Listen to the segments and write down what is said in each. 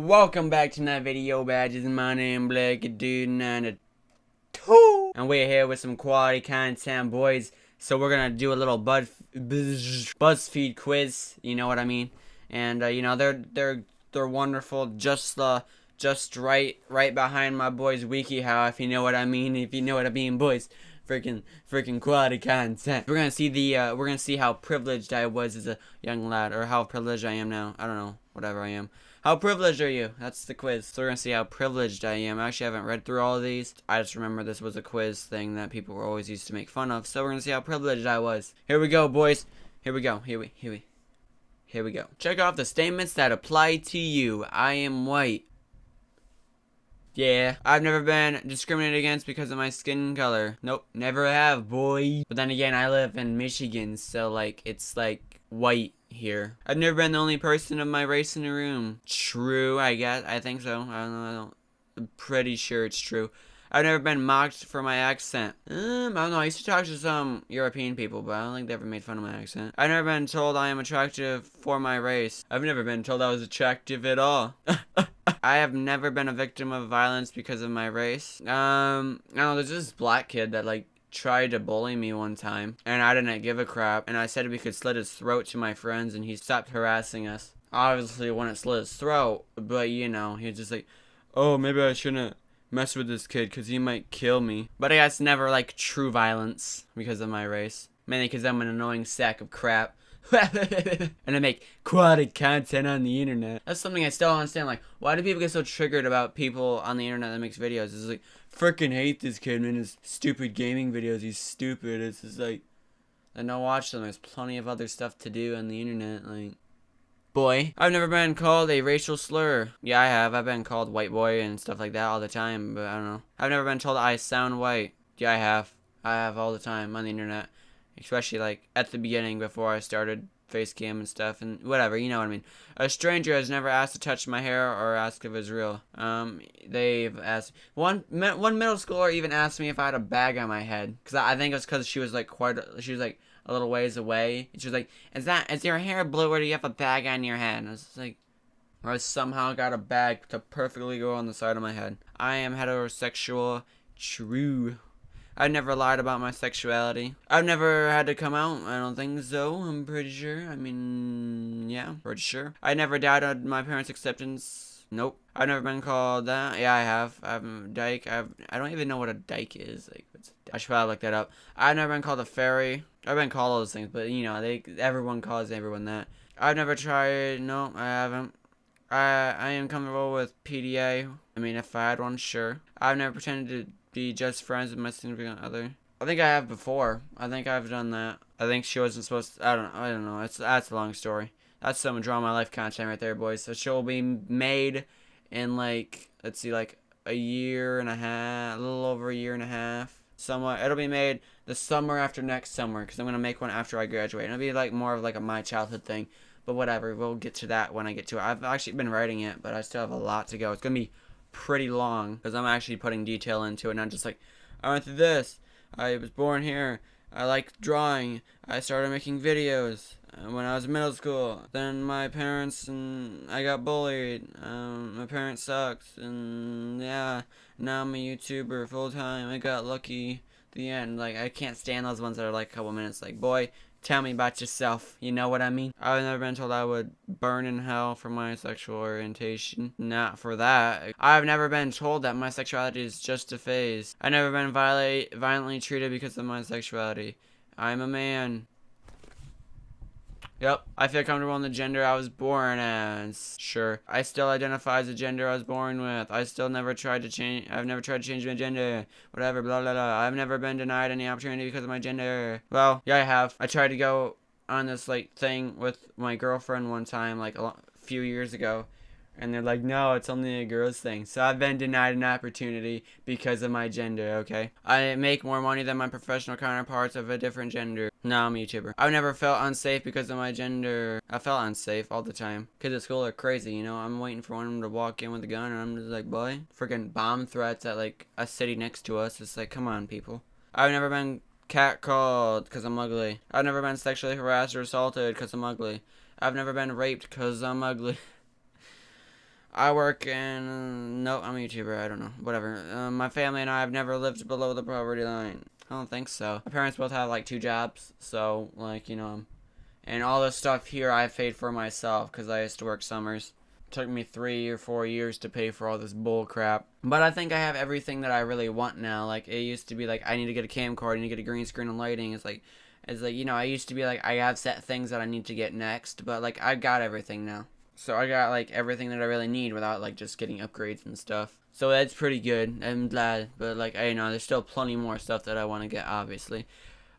Welcome back to another video, badges. My name Black Dude 92, and we're here with some quality content, boys. So we're gonna do a little BuzzFeed quiz. You know what I mean? And you know they're wonderful. Just right behind my boys WikiHow, if you know what I mean. If you know what I mean, boys. Freaking quality content. We're gonna see how privileged I was as a young lad, or how privileged I am now. I don't know, whatever I am. How privileged are you? That's the quiz. So we're gonna see how privileged I am. I actually haven't read through all of these. I just remember this was a quiz thing that people were always used to make fun of. So we're gonna see how privileged I was. Here we go, boys. Here we go. Here we go. Check off the statements that apply to you. I am white. Yeah, I've never been discriminated against because of my skin color. Nope, never have, boy. But then again, I live in Michigan, so like it's like white here. I've never been the only person of my race in a room. True, I guess. I think so. I don't know. I'm pretty sure it's true. I've never been mocked for my accent. I don't know. I used to talk to some European people, but I don't think they ever made fun of my accent. I've never been told I am attractive for my race. I've never been told I was attractive at all. I have never been a victim of violence because of my race. I don't know, there's this black kid that like tried to bully me one time, and I didn't give a crap, and I said we could slit his throat to my friends, and he stopped harassing us. Obviously, when it slit his throat, but you know, he was just like, oh, maybe I shouldn't mess with this kid because he might kill me. But I guess never like true violence because of my race. Mainly because I'm an annoying sack of crap. And I make quality content on the internet. That's something I still don't understand. Like, why do people get so triggered about people on the internet that makes videos? It's like, freaking hate this kid, man. His stupid gaming videos. He's stupid. It's just like, I don't watch them. There's plenty of other stuff to do on the internet. Like, boy. I've never been called a racial slur. Yeah, I have. I've been called white boy and stuff like that all the time, but I don't know. I've never been told I sound white. Yeah, I have. I have all the time on the internet. Especially like at the beginning before I started face cam and stuff and whatever, you know what I mean. A stranger has never asked to touch my hair or ask if it's real. They've asked one middle schooler even asked me if I had a bag on my head, because I think it was because she was like a little ways away, and she was like, is your hair blue or do you have a bag on your head? And I was like, or I somehow got a bag to perfectly go on the side of my head. I am heterosexual. True. I've never lied about my sexuality. I've never had to come out. I don't think so. I'm pretty sure. I mean, yeah, pretty sure. I never doubted my parents' acceptance. Nope. I've never been called that. Yeah, I have. I'm a dyke. I don't even know what a dyke is. Like, I should probably look that up. I've never been called a fairy. I've been called all those things, but you know, everyone calls everyone that. I've never tried. No, I haven't. I am comfortable with PDA. I mean, if I had one, sure. I've never pretended to be just friends with my significant other. I think I have before. I think I've done that. I think she wasn't supposed to. I don't know. That's a long story. That's some draw my life content right there, boys. So she'll be made in like, let's see, like a year and a half, a little over a year and a half. Somewhat. It'll be made the summer after next summer, because I'm gonna make one after I graduate. And it'll be like more of like a my childhood thing. But whatever, we'll get to that when I get to it. I've actually been writing it, but I still have a lot to go. It's gonna be pretty long because I'm actually putting detail into it, not just like, I went through this, I was born here, I like drawing, I started making videos when I was in middle school, then my parents and I got bullied, my parents sucked, and yeah, now I'm a YouTuber full time. I got lucky. The end. Like, I can't stand those ones that are like a couple minutes. Like, boy, tell me about yourself. You know what I mean? I've never been told I would burn in hell for my sexual orientation. Not for that. I've never been told that my sexuality is just a phase. I've never been violently treated because of my sexuality. I'm a man. Yep. I feel comfortable in the gender I was born as. Sure. I still identify as the gender I was born with. I still never tried to change. I've never tried to change my gender. Whatever. Blah, blah, blah. I've never been denied any opportunity because of my gender. Well, yeah, I have. I tried to go on this, like, thing with my girlfriend one time, like, a few years ago. And they're like, no, it's only a girl's thing. So I've been denied an opportunity because of my gender, okay? I make more money than my professional counterparts of a different gender. No, I'm a YouTuber. I've never felt unsafe because of my gender. I felt unsafe all the time. Kids at school are crazy, you know? I'm waiting for one of them to walk in with a gun, and I'm just like, boy. Freaking bomb threats at, like, a city next to us. It's like, come on, people. I've never been catcalled because I'm ugly. I've never been sexually harassed or assaulted because I'm ugly. I've never been raped because I'm ugly. I work in, no, I'm a YouTuber, I don't know, whatever. My family and I have never lived below the poverty line. I don't think so. My parents both have like 2 jobs, so like, you know, and all this stuff here I paid for myself because I used to work summers. It took me 3 or 4 years to pay for all this bull crap. But I think I have everything that I really want now. Like, it used to be like, I need to get a camcorder, I need to get a green screen and lighting. It's like, you know, I used to be like, I have set things that I need to get next, but like, I got everything now. So I got like everything that I really need without like just getting upgrades and stuff. So that's pretty good. I'm glad, but like, I know there's still plenty more stuff that I want to get, obviously.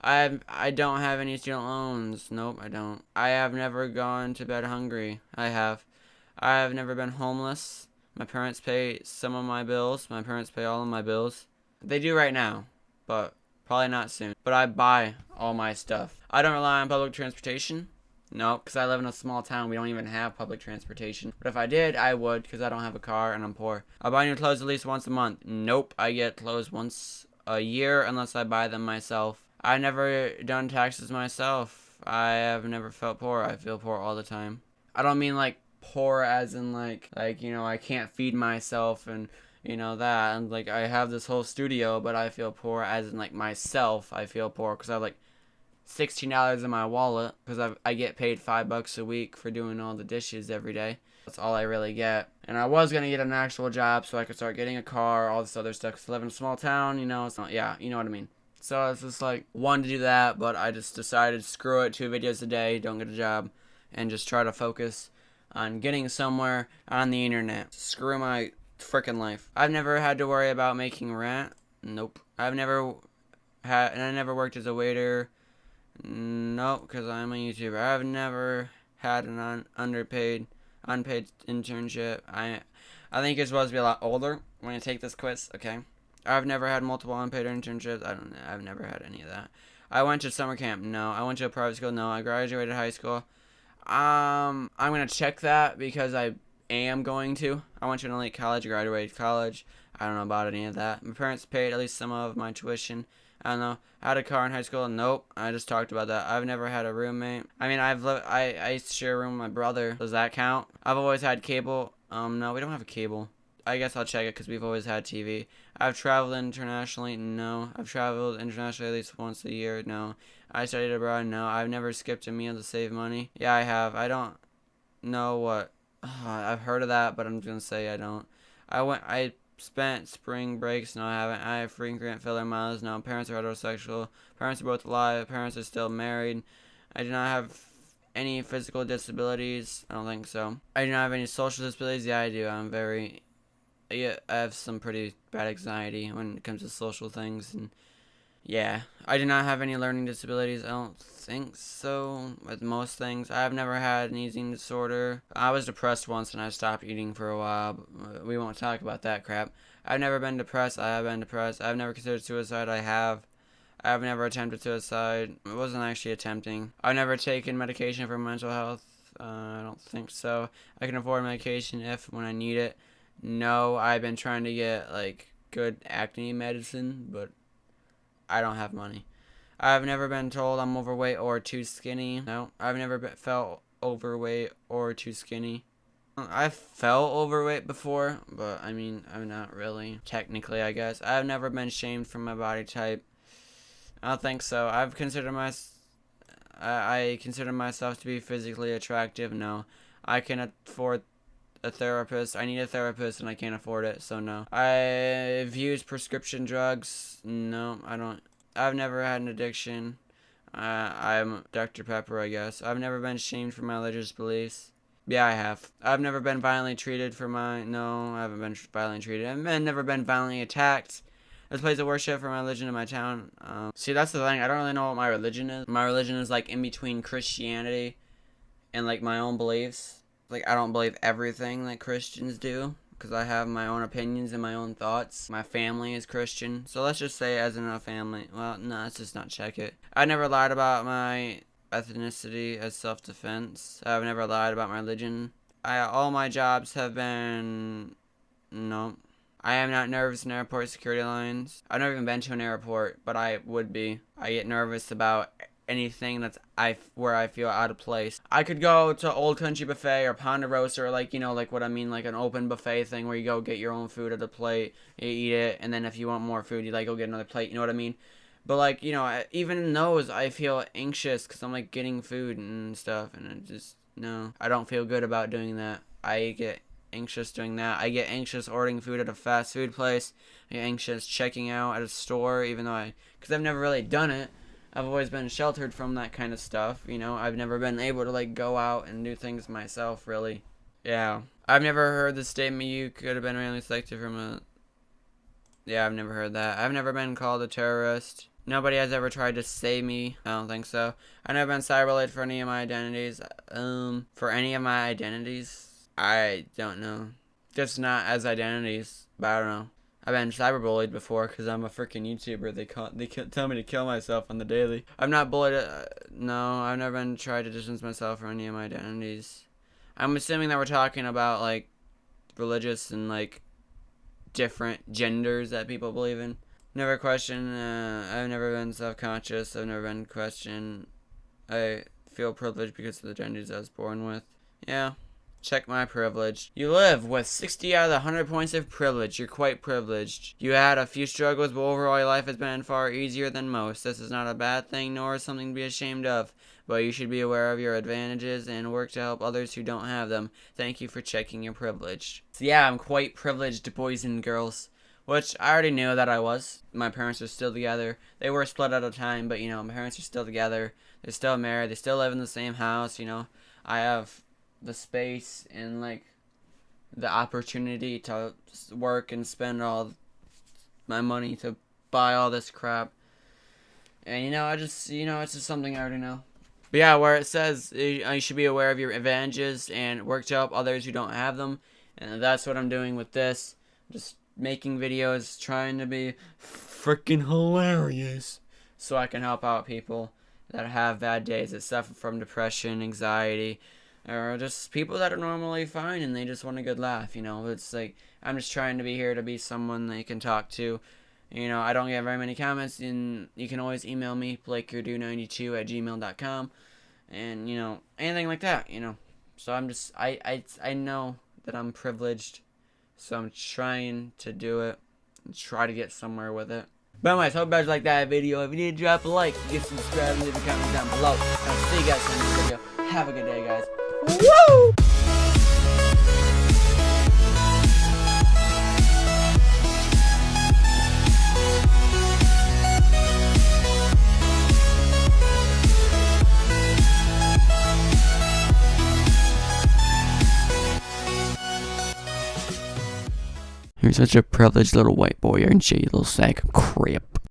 I don't have any student loans. Nope, I don't. I have never gone to bed hungry. I have never been homeless. My parents pay some of my bills. My parents pay all of my bills. They do right now, but probably not soon. But I buy all my stuff. I don't rely on public transportation. No, because I live in a small town. We don't even have public transportation. But if I did, I would, because I don't have a car and I'm poor. I buy new clothes at least once a month. Nope, I get clothes once a year unless I buy them myself. I've never done taxes myself. I have never felt poor. I feel poor all the time. I don't mean like poor as in like you know, I can't feed myself and you know that, and like I have this whole studio, but I feel poor as in like myself. I feel poor because I have like $16 in my wallet because I get paid $5 a week for doing all the dishes every day. That's all I really get. And I was gonna get an actual job so I could start getting a car, all this other stuff. Cause I live in a small town, you know. It's not, yeah, you know what I mean. So it's just like, wanted to do that, but I just decided, screw it, 2 videos a day, don't get a job, and just try to focus on getting somewhere on the internet. Screw my freaking life. I've never had to worry about making rent. Nope. I've never had, and I never worked as a waiter. Nope, because I'm a YouTuber. I've never had an unpaid internship. I think you're supposed to be a lot older when you take this quiz, okay? I've never had multiple unpaid internships. I've never had any of that. I went to summer camp. No. I went to a private school. No. I graduated high school. I'm gonna check that because I am going to. I went to an elite college, graduated college. I don't know about any of that. My parents paid at least some of my tuition. I don't know. I had a car in high school. Nope. I just talked about that. I've never had a roommate. I mean, I used to share a room with my brother. Does that count? I've always had cable. No, we don't have a cable. I guess I'll check it because we've always had TV. I've traveled internationally. No. I've traveled internationally at least once a year. No. I studied abroad. No. I've never skipped a meal to save money. Yeah, I have. I don't know what. I've heard of that, but I'm going to say I don't. I spent spring breaks. No, I haven't. I have frequent filler miles. No. Parents are heterosexual. Parents are both alive. Parents are still married. I do not have any physical disabilities. I don't think so. I do not have any social disabilities. Yeah, I do. I have some pretty bad anxiety when it comes to social things, and yeah, I do not have any learning disabilities. I don't think so with most things. I've never had an eating disorder. I was depressed once and I stopped eating for a while, but we won't talk about that crap. I've never been depressed. I have been depressed. I've never considered suicide. I have. I've never attempted suicide. It wasn't actually attempting. I've never taken medication for mental health. I don't think so. I can afford medication when I need it. No, I've been trying to get like good acne medicine, but I don't have money. I've never been told I'm overweight or too skinny. No, I've never felt overweight or too skinny. I've felt overweight before, but I mean, I'm not really. Technically, I guess. I've never been shamed for my body type. I don't think so. I consider myself to be physically attractive. No, I can afford a therapist. I need a therapist and I can't afford it, so no. I've used prescription drugs. No, I don't. I've never had an addiction. I'm Dr. Pepper, I guess. I've never been shamed for my religious beliefs. Yeah, I have. I've never been violently treated for my... No, I haven't been violently treated. I've never been violently attacked. There's a place of worship for my religion in my town. See, that's the thing. I don't really know what my religion is. My religion is like in between Christianity and like my own beliefs. Like, I don't believe everything that Christians do, because I have my own opinions and my own thoughts. My family is Christian, so let's just say as in a family. Well, no, let's just not check it. I never lied about my ethnicity as self-defense. I've never lied about my religion. All my jobs have been... No. I am not nervous in airport security lines. I've never even been to an airport, but I would be. I get nervous about anything that's where I feel out of place. I could go to Old Country Buffet or Ponderosa, or like, you know, like what I mean, like an open buffet thing where you go get your own food at a plate, you eat it, and then if you want more food, you like go get another plate. You know what I mean? But like, you know, even in those, I feel anxious because I'm like getting food and stuff, and it just, no, I don't feel good about doing that. I get anxious doing that. I get anxious ordering food at a fast food place. I get anxious checking out at a store, even though because I've never really done it. I've always been sheltered from that kind of stuff, you know. I've never been able to like go out and do things myself, really. Yeah. I've never heard the statement you could have been randomly selected from a... Yeah, I've never heard that. I've never been called a terrorist. Nobody has ever tried to save me. I don't think so. I've never been cyberbullied for any of my identities. For any of my identities? I don't know. Just not as identities, but I don't know. I've been cyberbullied before because I'm a freaking YouTuber. They tell me to kill myself on the daily. I'm not bullied. No, I've never been tried to distance myself from any of my identities. I'm assuming that we're talking about like religious and like different genders that people believe in. Never questioned. I've never been self-conscious. I've never been questioned. I feel privileged because of the genders I was born with. Yeah. Check my privilege. You live with 60 out of the 100 points of privilege. You're quite privileged. You had a few struggles, but overall your life has been far easier than most. This is not a bad thing, nor something to be ashamed of, but you should be aware of your advantages and work to help others who don't have them. Thank you for checking your privilege. So yeah, I'm quite privileged, boys and girls, which I already knew that I was. My parents are still together. They were split at a time, but you know, my parents are still together. They're still married. They still live in the same house, you know. I have the space and like the opportunity to work and spend all my money to buy all this crap, and you know, I just, you know, it's just something I already know. But yeah, where it says you should be aware of your advantages and work to help others who don't have them, and that's what I'm doing with this. Just making videos, trying to be freaking hilarious so I can help out people that have bad days, that suffer from depression, anxiety, or just people that are normally fine and they just want a good laugh, you know. It's like, I'm just trying to be here to be someone that you can talk to. You know, I don't get very many comments, and you can always email me, blakeyourdo92@gmail.com, and, you know, anything like that, you know. So I'm just, I know that I'm privileged, so I'm trying to do it and try to get somewhere with it. But anyways, hope you guys like that video. If you did, drop a like, get subscribed, and leave a comment down below. And I'll see you guys in the next video. Have a good day, guys. Woo! You're such a privileged little white boy, aren't you, you little sack of crap.